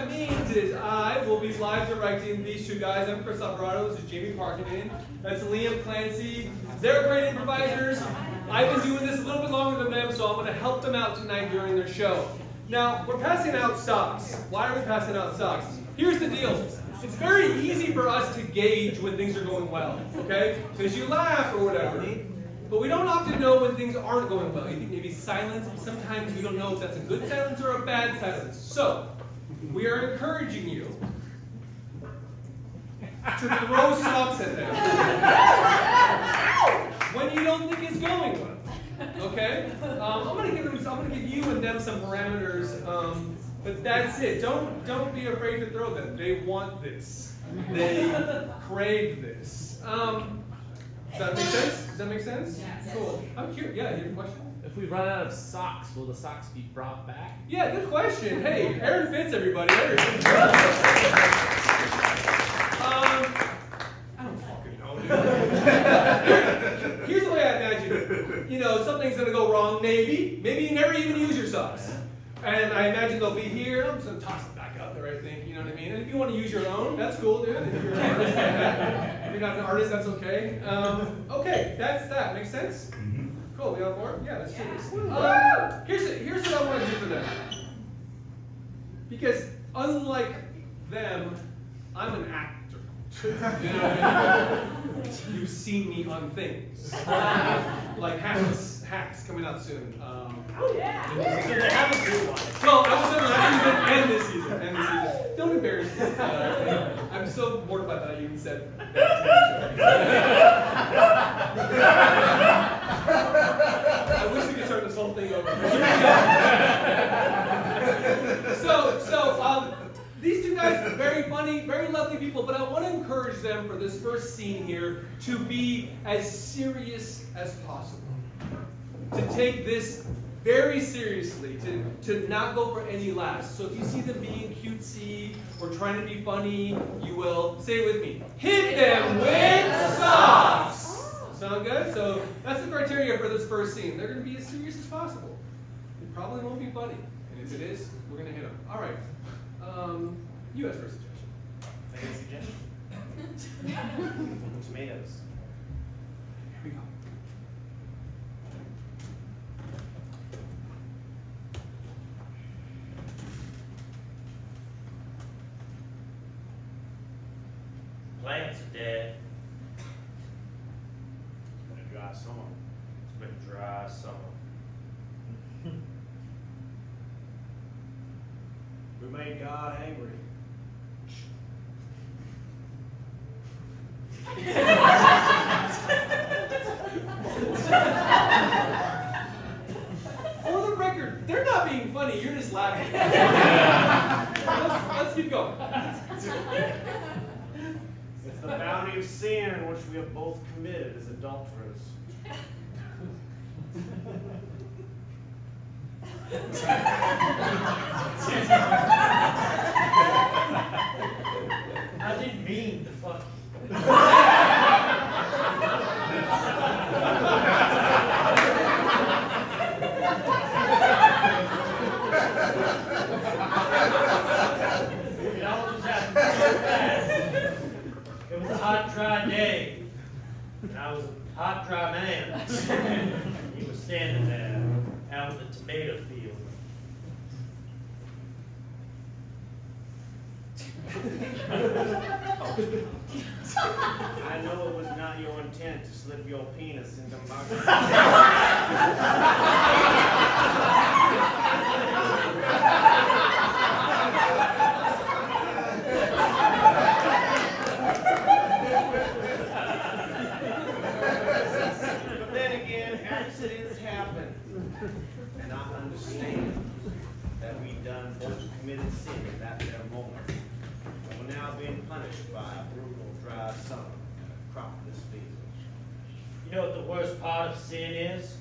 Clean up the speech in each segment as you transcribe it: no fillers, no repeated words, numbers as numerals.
that means is I will be live directing these two guys. I'm Chris Alvarado. This is Jamie Parkinen. That's Liam Clancy. They're great improvisers. I've been doing this a little bit longer than them, so I'm going to help them out tonight during their show. Now, we're passing out socks. Why are we passing out socks? Here's the deal. It's very easy for us to gauge when things are going well, okay? Because you laugh or whatever. But we don't often know when things aren't going well. You think maybe silence. Sometimes we don't know if that's a good silence or a bad silence. So, we are encouraging you to throw socks at them when you don't think it's going well. Okay? I'm gonna give you and them some parameters, but that's it. Don't be afraid to throw them. They want this. They crave this. Does that make sense? Does that make sense? Yes. Cool. I'm curious. Yeah, you have a question? If we run out of socks, will the socks be brought back? Yeah, good question. Hey, Aaron Fitz, everybody. Aaron Fitz. I don't fucking know, dude. Here's the way I imagine it. You know, something's going to go wrong, maybe. Maybe you never even use your socks. And I imagine they'll be here. I'm just going to toss them back out there, I think. You know what I mean? And if you want to use your own, that's cool, dude. If you're an artist, if you're not an artist, that's okay. Okay, that's that. Makes sense? Cool. We on board? Yeah, let's do this. Here's what I want to do for them. Because unlike them, I'm an actor. You know what I mean? You've seen me on things. Like Hacks coming out soon. Oh yeah. So they have a good one. Well, I was in last season and this season. Don't embarrass me. I'm so mortified that I even said that. I wish we could start this whole thing over. So these two guys are very funny, very lovely people, but I want to encourage them for this first scene here to be as serious as possible. To take this very seriously, to not go for any laughs. So if you see them being cutesy or trying to be funny, you will, say it with me, hit them with socks! Sound good? So that's the criteria for this first scene. They're going to be as serious as possible. It probably won't be funny. And if it is, we're going to hit them. All right. You ask for a suggestion. Second suggestion. Tomatoes. Here we go. Plants are dead. It's been a dry summer. It's been a dry summer. We made God angry. For the record, they're not being funny, you're just laughing. Let's keep going. It's the bounty of sin which we have both committed as adulterers. I didn't mean to fuck you. It all just happened so fast. It was a hot, dry day, and I was a hot, dry man. He was standing there out in the tomato field. I know it was not your intent to slip your penis into my But then again, accidents happen. And I understand that we done both committed sin at that very moment. And we're now being punished by a brutal dry summer and a cropless field. You know what the worst part of sin is?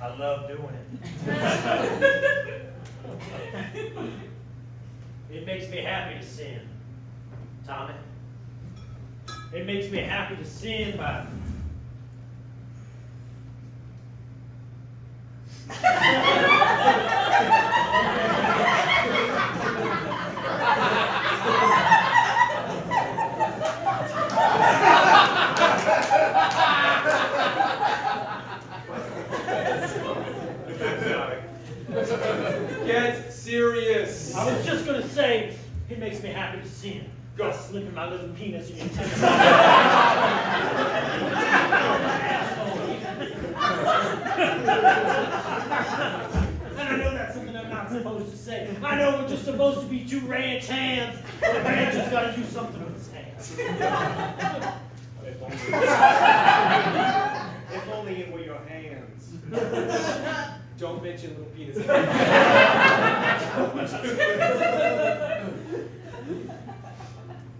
I love doing it. It makes me happy to sin, Tommy. It makes me happy to sin by Get serious. I was just gonna say, it makes me happy to see him. Go. Slipping my little penis in your tender. And I know that's something I'm not supposed to say. I know we're just supposed to be two ranch hands, but the ranch has got to do something with his hands. If only it were your hands. Don't mention little penis.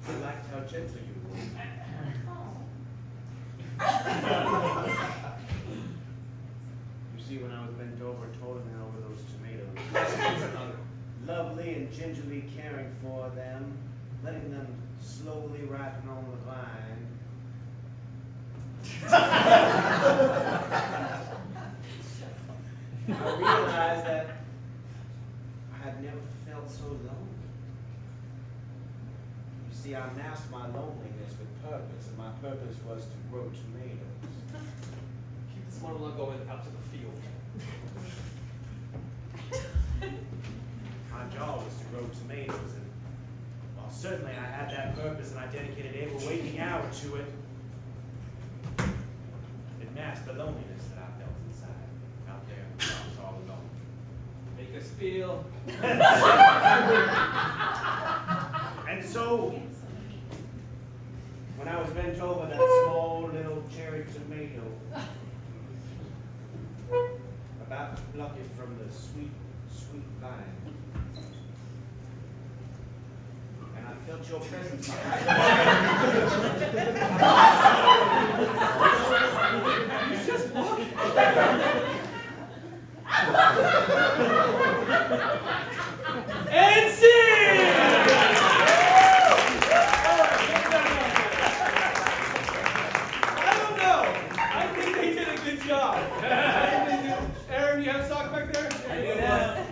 I liked how gentle you were. You see, when I was bent over, toiling over those tomatoes, lovely and gingerly caring for them, letting them slowly ripen on the vine. I realized that I had never felt so lonely. You see, I masked my loneliness with purpose, and my purpose was to grow tomatoes. Keep this monologue going out to the field. My job was to grow tomatoes, and while certainly I had that purpose and I dedicated every waking hour to it, it masked the loneliness that I felt inside, out there, I was all alone. Make us feel. And so, when I was bent over that small little cherry tomato, about to pluck it from the sweet, sweet vine, and I felt your presence. You just look. And scene! I don't know. I think they did a good job. Aaron, you have stock back there? Yeah.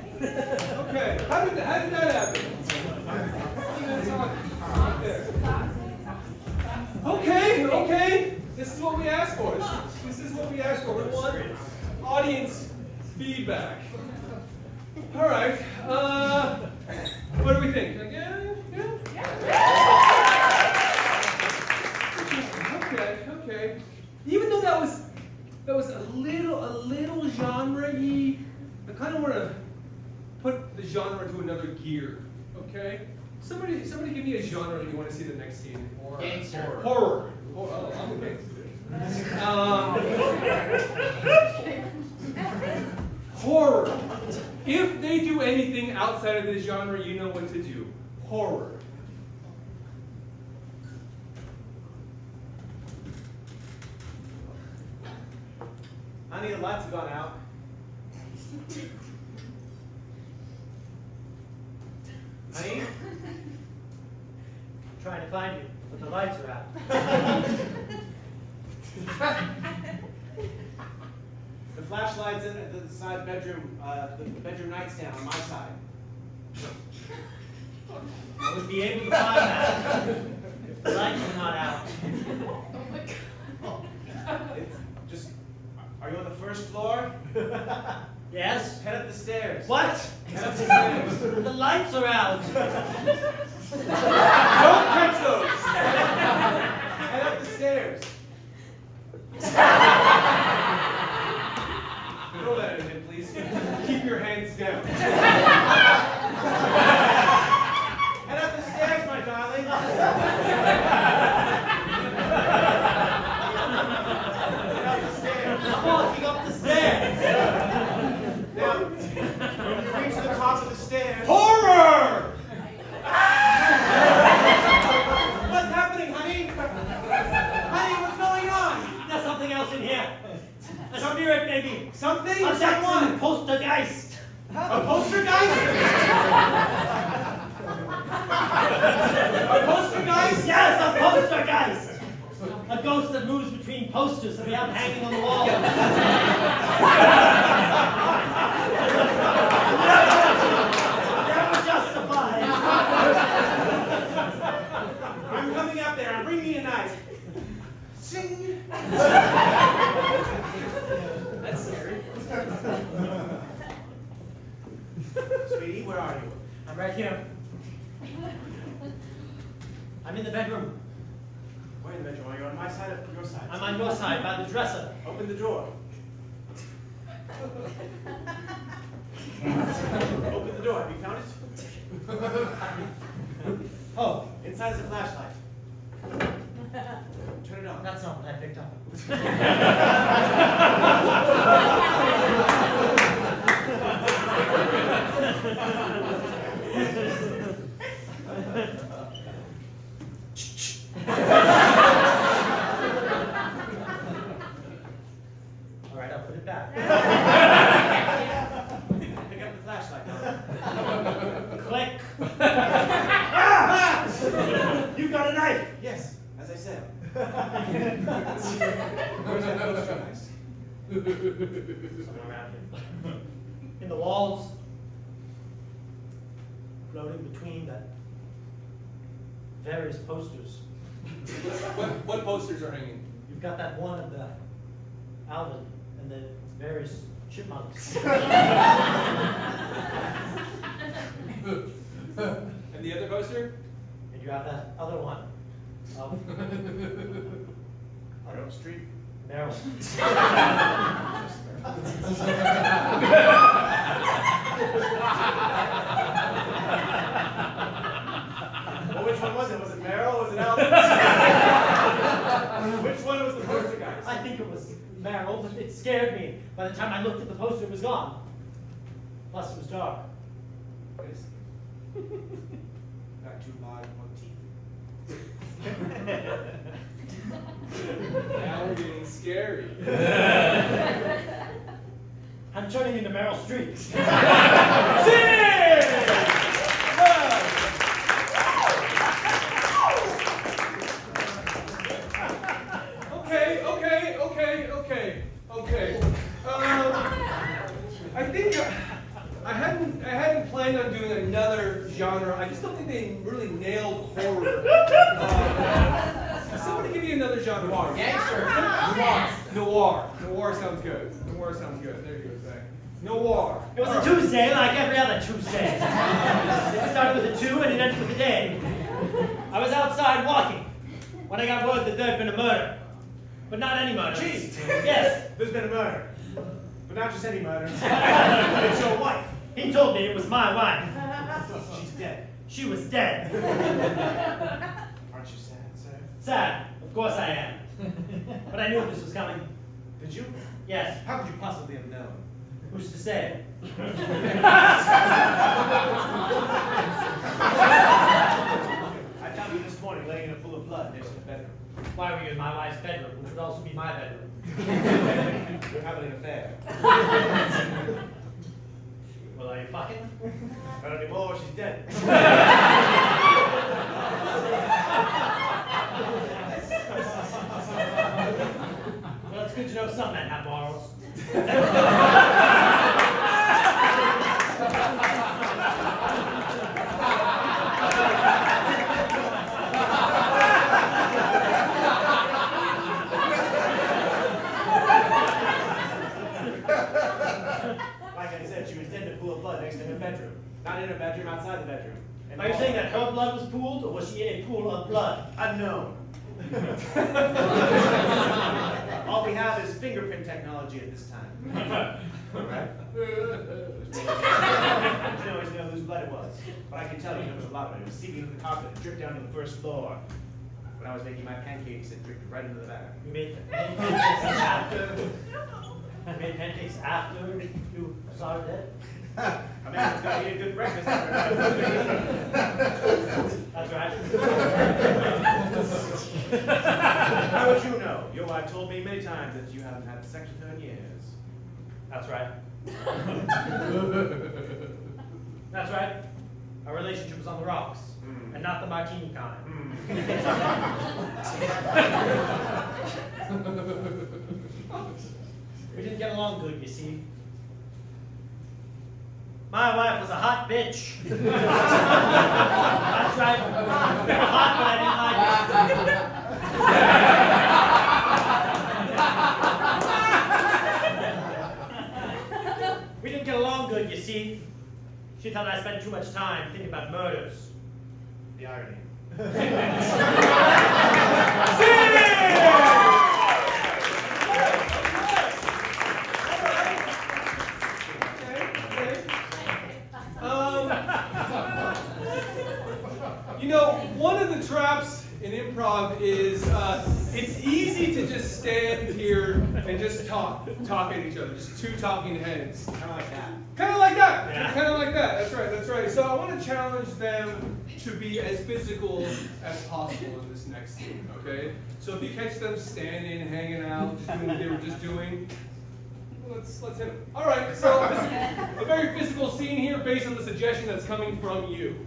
Okay. How did that happen? Right there. Okay. This is what we asked for. This is what we asked for. We want audience feedback. All right. What do we think? Yeah. Okay. Even though that was a little genre-y, I kind of want to put the genre to another gear. Okay. Somebody give me a genre that you want to see the next scene. Gangster. Horror. Oh, I'm a gangster. Horror. If they do anything outside of this genre, you know what to do. Horror. Honey, the lights have gone out. Honey? Trying to find you, but the lights are out. The flashlight's in the side bedroom, the bedroom nightstand on my side. I would be able to find that if the lights were not out. It's just, are you on the first floor? Yes? Head up the stairs. What? Head up the stairs. The lights are out. Don't catch those. Head up the stairs. Throw that in, please. Keep your hands down. Head up the stairs, my darling. Head up the stairs. I'm walking up the stairs. Now, when you reach the top of the stairs. Horror! What's happening, honey? Honey, what's going on? There's something else in here. A spirit, maybe. Something? A Jackson Someone? poltergeist. A poltergeist? A poltergeist? Yes, a poltergeist. A ghost that moves between posters that we have hanging on the wall. Never justified. I'm coming up there. I'm bringing a knife. Sing. That's scary. Sweetie, where are you? I'm right here. I'm in the bedroom. Where in the bedroom? Are you on my side or your side? I'm on your side by the dresser. Open the drawer. Open the door. Have you found it? Oh, Inside is a flashlight. Turn it on. that's not what I picked up. All right, I'll put it back. Pick up the flashlight now. Click. You got a knife! Yes, as I said. Where's that poster, guys? Somewhere around here. In the walls, floating between the various posters. What posters are hanging? You've got that one of the Alvin and the various chipmunks. And the other poster? And you have that other one of Arnold Street. Meryl. Well, which one was it? Was it Meryl or was it Alvin? Which one was the poster, guys? I think it was Meryl, but it scared me. By the time I looked at the poster, it was gone. Plus, it was dark. Wait a second. Got two large motifs. Now we're getting scary. I'm turning into Meryl Streep. Okay. I think I hadn't planned on doing another genre. I just don't think they really nailed horror. Somebody give me another genre. Noir. Gangster. Noir sounds good. There you go, Zach. Noir. It was a Tuesday, like every other Tuesday. It started with a 2 and it ended with a day. I was outside walking when I got word that there had been a murder. But not any murder. Chief! Yes. There's been a murder. But not just any murder. It's your wife. He told me it was my wife. She's dead. She was dead. Aren't you sad, sir? Sad. Of course I am. But I knew this was coming. Did you? Yes. How could you possibly have known? Who's to say? I found you this morning laying in a pool of blood next to the bedroom. Why were you in my wife's bedroom, which would also be my bedroom? You're having an affair. Well, are you fucking? Not anymore, she's dead. Well, it's good to know some men have morals. Like I said, she was dead in a pool of blood next to her bedroom. Not in her bedroom, outside the bedroom. And Are you saying that her blood was pooled, or was she in a pool of blood? Unknown. All we have is fingerprint technology at this time. Right? You always know whose blood it was. But I can tell you there was a lot of it. It was seeping into the carpet and dripped down to the first floor. When I was making my pancakes, it dripped right into the back. You made pancakes after. You made pancakes after you saw her dead. A man's got to eat a good breakfast after That's right. How would you know? Your wife told me many times that you haven't had sex with her in years. That's right. That's right. Our relationship was on the rocks, and not the martini kind. We didn't get along good, you see. My wife was a hot bitch. That's right. Hot, but I didn't like it. We didn't get along good, you see. She thought I spent too much time thinking about murders. The irony. You know, one of the traps in improv is it's easy to just stand here and just talk at each other, just two talking heads. Kind of like that. Kind of like that. Yeah. Kind of like that. That's right. That's right. So I want to challenge them to be as physical as possible in this next scene. Okay. So if you catch them standing, hanging out, just doing what they were just doing, let's hit them. All right. So a very physical scene here, based on the suggestion that's coming from you.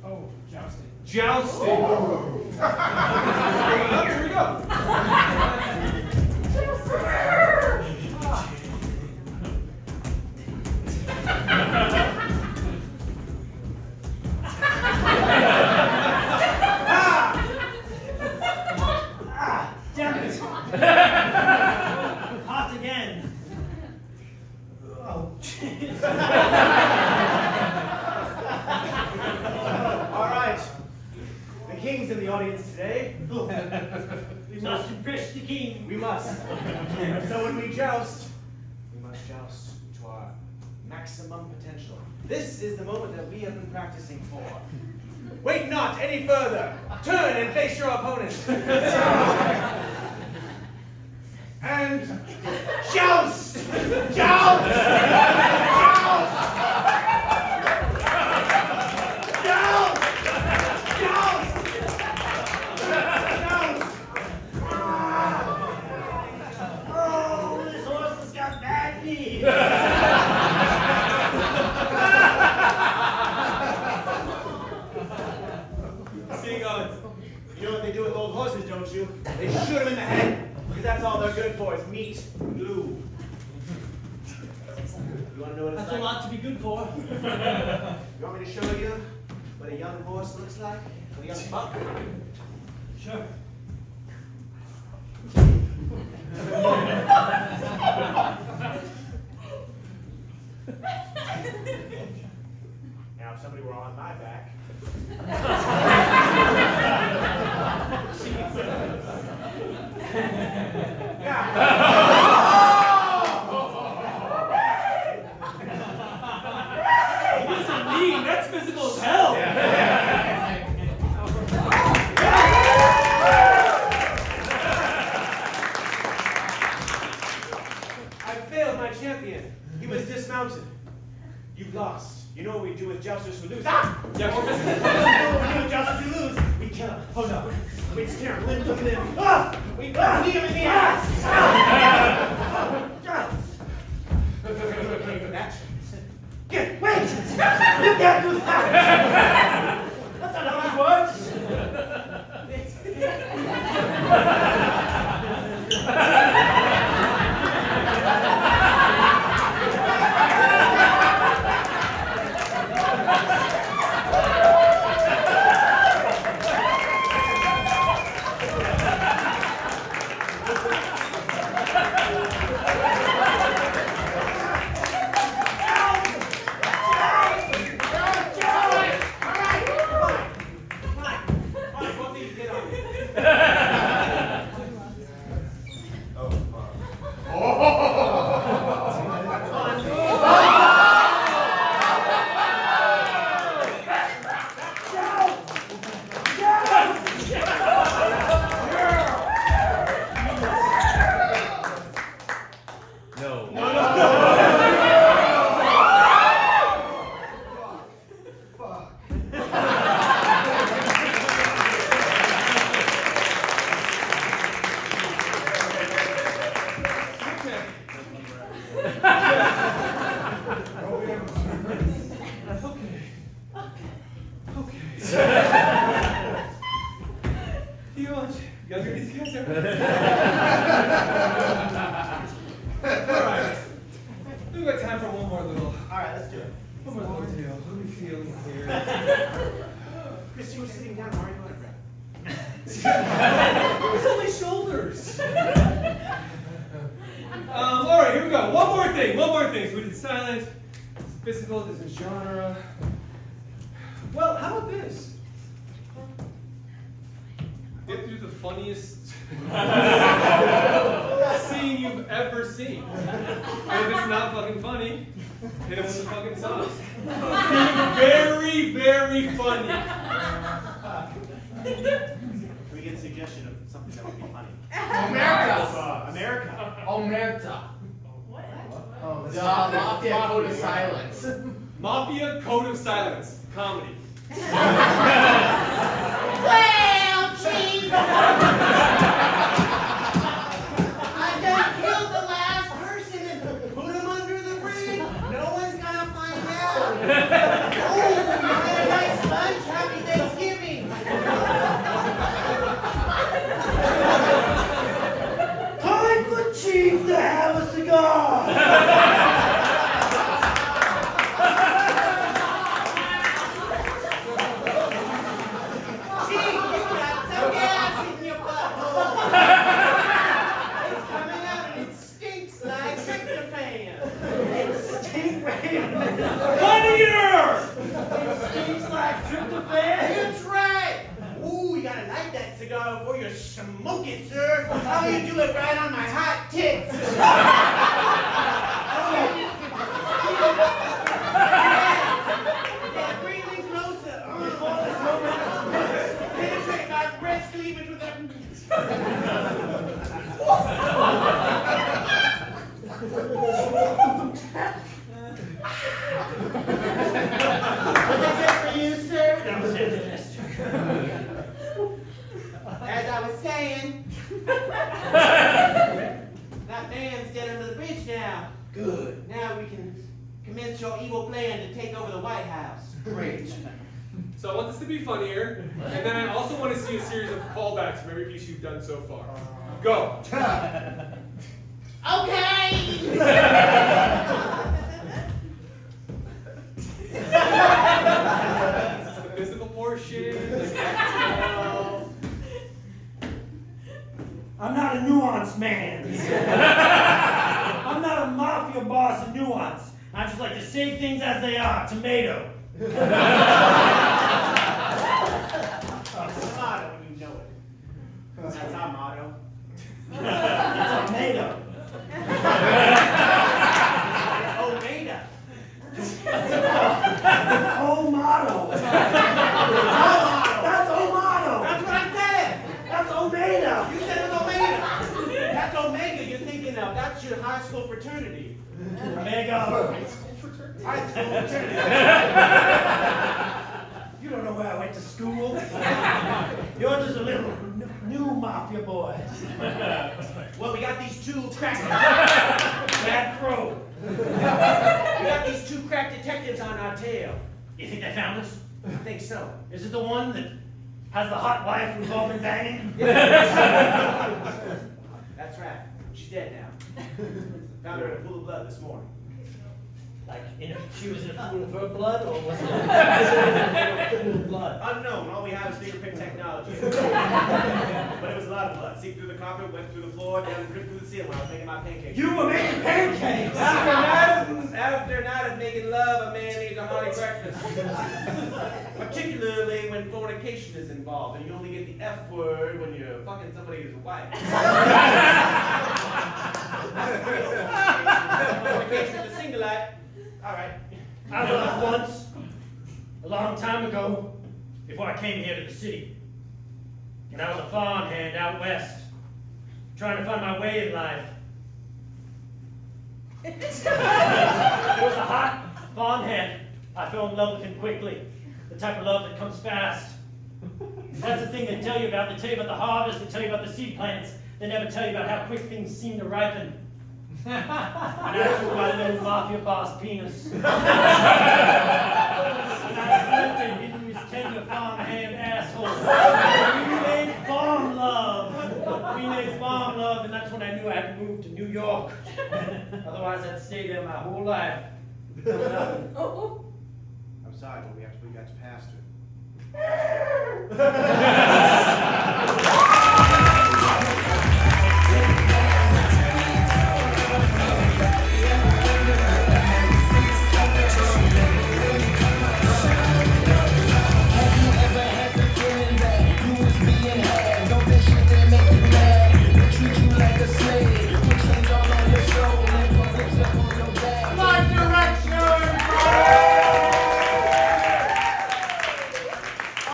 Oh, jousting. Jousting. Here we go. Damn it! Hot again. Oh, jeez. All right. The king's in the audience today. We must impress the king. We must. So when we joust, we must joust to our maximum potential. This is the moment that we have been practicing for. Wait not any further. Turn and face your opponent. And joust! Joust! Joust! Joust! Joust! Joust! Oh, this horse has got bad knees. You know what they do with old horses, don't you? They shoot them in the head, because that's all they're good for, is meat and glue. You want to know what it's That's like? a lot to be good for. You want me to show you what a young horse looks like? A young buck? Sure. Now, if somebody were on my back. This is mean. That's physical as hell. I failed my champion. He was dismounted. You've lost. You know what we do with jousters who lose? Ah! Yeah, we're You know what we do with jousters who lose? We kill him. Oh no. We tear him limb from limb. Ah! We knee him in the ass. Ah! You okay for that? Wait! You can't do that! That's not how it works! Alright. We've got time for one more little. Alright, let's do it. One more little deal. What are we feeling here? Chris, you were sitting down. Why are you going to grab? It's only shoulders. Alright, here we go. One more thing. So we did silent, physical, this is genre. Well, how about this? Get through the funniest scene you've ever seen. And if it's not fucking funny, hit it with the fucking sauce. Very, very funny. Can we get a suggestion of something that would be funny? America. America. Omerta. What? Oh, the Mafia Code of Silence. Mafia Code of Silence. Comedy. Well, Chief! I just killed the last person and put him under the bridge. No one's gonna find out. Oh, you had a nice lunch. Happy Thanksgiving. Time for Chief to have a cigar. Chief, you got some gas in your butthole. It's coming out and it stinks like tryptophan. It stinks funnier. It stinks like tryptophan. That's right. Ooh, you gotta light that cigar before you smoke it, sir. How you do it right on my hot tits? Yeah, bring me closer. Penetrate my breast cleavage with that. Was that good for you, sir? That was fantastic. As I was saying, that man's dead under the bridge now. Good. Now we can commence your evil plan to take over the White House. Great. So I want this to be funnier, and then I also want to see a series of callbacks from every piece you've done so far. Go. Okay. This is the physical portion. the actual- I'm not a nuanced man. I'm not a mafia boss of nuance. I just like to say things as they are. Tomato. It's a motto when you know it. That's our motto. Tomato. Omega. Oh, motto. That's Omado. That's what I said. That's Omega. You said it's Omega. That's Omega. You're thinking of. That's your high school fraternity. Omega. High school fraternity. You don't know where I went to school. You're just a little new mafia boy. Well, we got these two crack. Bad crow. We got these two crack detectives on our tail. You think they found us? I think so. Is it the one that has the hot wife we've all been banging? That's right. She's dead now. Found her in a pool of blood this morning. Like, she was in a pool of her blood, or was it a pool of blood? Unknown. All we have is fingerprint technology. But it was a lot of blood. Seeped through the carpet, went through the floor, down and ripped through the ceiling when I was making my pancakes. You were making pancakes! After a night of making love, a man needs a hearty breakfast. Particularly when fornication is involved, and you only get the F word when you're fucking somebody's wife. Fornication is a single act. All right. I was once, a long time ago, before I came here to the city. And I was a farmhand out west, trying to find my way in life. It was a hot farmhand. I fell in love with him quickly. The type of love that comes fast. That's the thing they tell you about. They tell you about the harvest, they tell you about the seed plants. They never tell you about how quick things seem to ripen. And I took my little mafia boss penis. And I slipped it into his tender farmhand asshole. We made farm love. We made farm love, and that's when I knew I had to move to New York. Otherwise, I'd stay there my whole life. Nothing. I'm sorry, but we have to put you guys to pastor.